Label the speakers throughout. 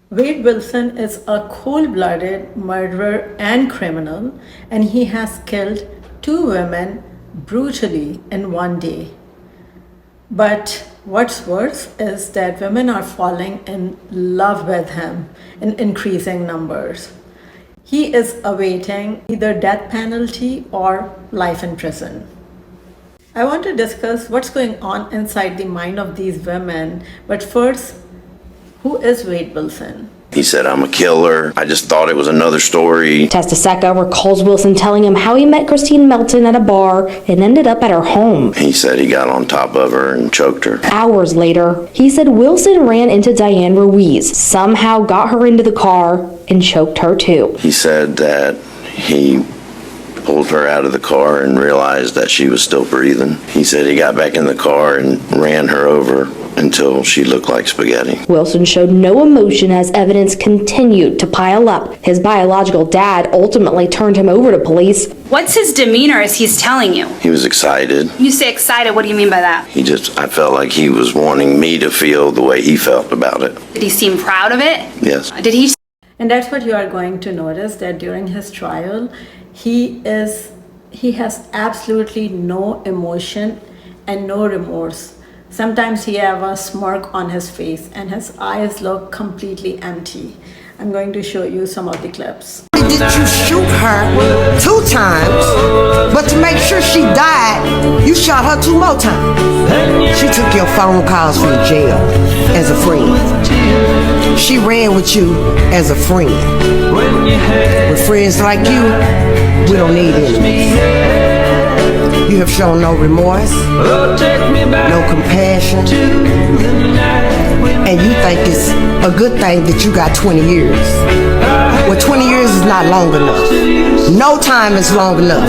Speaker 1: Wade Wilson is a cold-blooded murderer and criminal, and he has killed two women brutally in one day. But what's worse is that women are falling in love with him in increasing numbers. He is awaiting either death penalty or life in prison. I want to discuss what's going on inside the mind of these women, but first, who is Wade Wilson?
Speaker 2: He said, "I'm a killer. I just thought it was another story."
Speaker 3: Testa recalls Wilson telling him how he met Christine Melton at a bar and ended up at her home.
Speaker 2: He said he got on top of her and choked her.
Speaker 3: Hours later, he said Wilson ran into Diane Ruiz, somehow got her into the car, and choked her too.
Speaker 2: He said that he pulled her out of the car and realized that she was still breathing. He said he got back in the car and ran her over until she looked like spaghetti.
Speaker 3: Wilson showed no emotion as evidence continued to pile up. His biological dad ultimately turned him over to police.
Speaker 4: What's his demeanor as he's telling you?
Speaker 2: He was excited.
Speaker 4: You say excited, what do you mean by that?
Speaker 2: I felt like he was wanting me to feel the way he felt about it.
Speaker 4: Did he seem proud of it?
Speaker 2: Yes.
Speaker 4: Did he?
Speaker 1: And that's what you are going to notice, that during his trial, he has absolutely no emotion and no remorse. Sometimes he have a smirk on his face and his eyes look completely empty. I'm going to show you some of the clips.
Speaker 5: Did you shoot her 2 times, but to make sure she died, you shot her 2 more times? She took your phone calls from jail as a friend. She ran with you as a friend. With friends like you, we don't need enemies. You have shown no remorse, no compassion, and you think it's a good thing that you got 20 years. Well, 20 years is not long enough. No time is long enough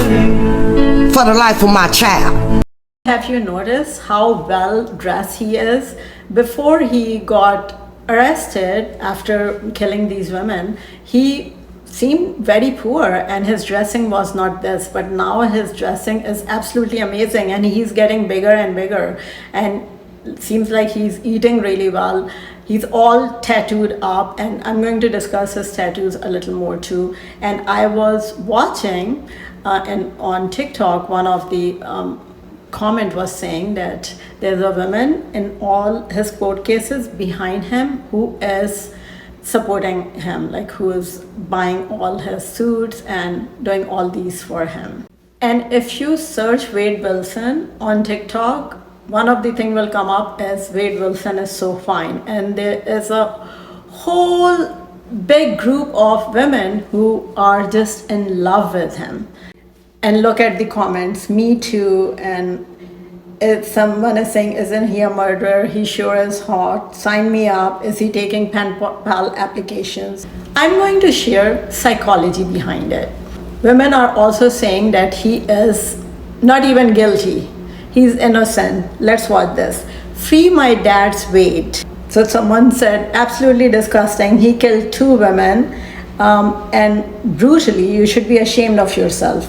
Speaker 5: for the life of my child.
Speaker 1: Have you noticed how well dressed he is? Before he got arrested after killing these women, he seemed very poor and his dressing was not this, but now his dressing is absolutely amazing and he's getting bigger and bigger and it seems like he's eating really well. He's all tattooed up, and I'm going to discuss his tattoos a little more too. And I was watching on TikTok, one of the comment was saying that there's a woman in all his court cases behind him who is supporting him, like who is buying all his suits and doing all these for him. And if you search Wade Wilson on TikTok, one of the things will come up as Wade Wilson is so fine, and there is a whole big group of women who are just in love with him. And look at the comments, me too, and if someone is saying, isn't he a murderer? He sure is hot. Sign me up. Is he taking pen pal applications? I'm going to share psychology behind it. Women are also saying that he is not even guilty. He's innocent. Let's watch this. Free my dad's Wade. So someone said, absolutely disgusting. He killed 2 women and brutally. You should be ashamed of yourself.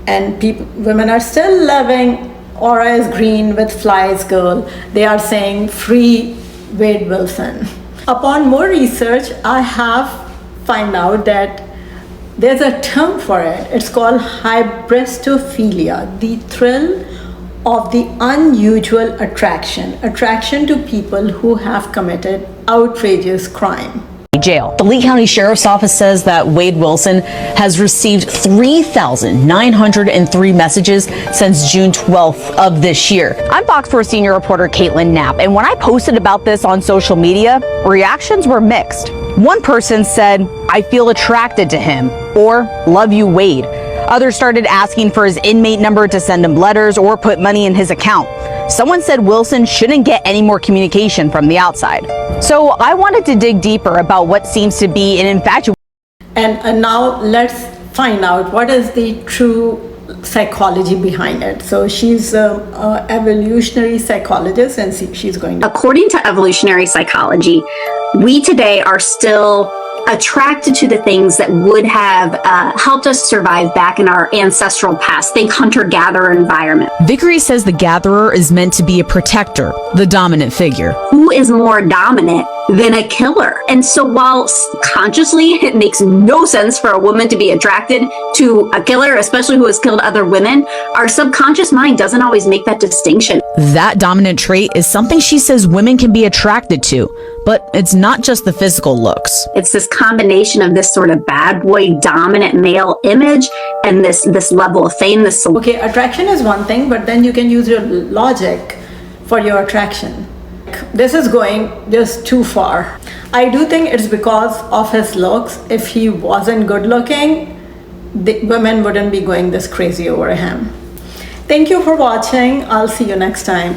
Speaker 1: And women are still loving Aura is green with flies girl. They are saying free Wade Wilson. Upon more research, I have found out that there's a term for it. It's called hybristophilia, the thrill of the unusual attraction to people who have committed outrageous crime.
Speaker 6: Jail. The Lee County Sheriff's Office says that Wade Wilson has received 3,903 messages since June 12th of this year. I'm Fox 4 senior reporter Caitlin Knapp, and when I posted about this on social media, reactions were mixed. One person said, "I feel attracted to him," or "Love you, Wade." Others started asking for his inmate number to send him letters or put money in his account. Someone said Wilson shouldn't get any more communication from the outside. So I wanted to dig deeper about what seems to be an infatuation.
Speaker 1: And now let's find out what is the true psychology behind it. So she's an evolutionary psychologist, and she's going to...
Speaker 7: According to evolutionary psychology, we today are still attracted to the things that would have helped us survive back in our ancestral past. Think hunter-gatherer environment.
Speaker 6: Vickery says the gatherer is meant to be a protector, the dominant figure.
Speaker 7: Who is more dominant than a killer? And so while consciously it makes no sense for a woman to be attracted to a killer, especially who has killed other women, our subconscious mind doesn't always make that distinction.
Speaker 6: That dominant trait is something she says women can be attracted to, but it's not just the physical looks.
Speaker 7: It's this combination of this sort of bad boy dominant male image and this level of fame.
Speaker 1: Okay, attraction is one thing, but then you can use your logic for your attraction. This is going just too far. I do think it's because of his looks. If he wasn't good looking, the women wouldn't be going this crazy over him. Thank you for watching. I'll see you next time.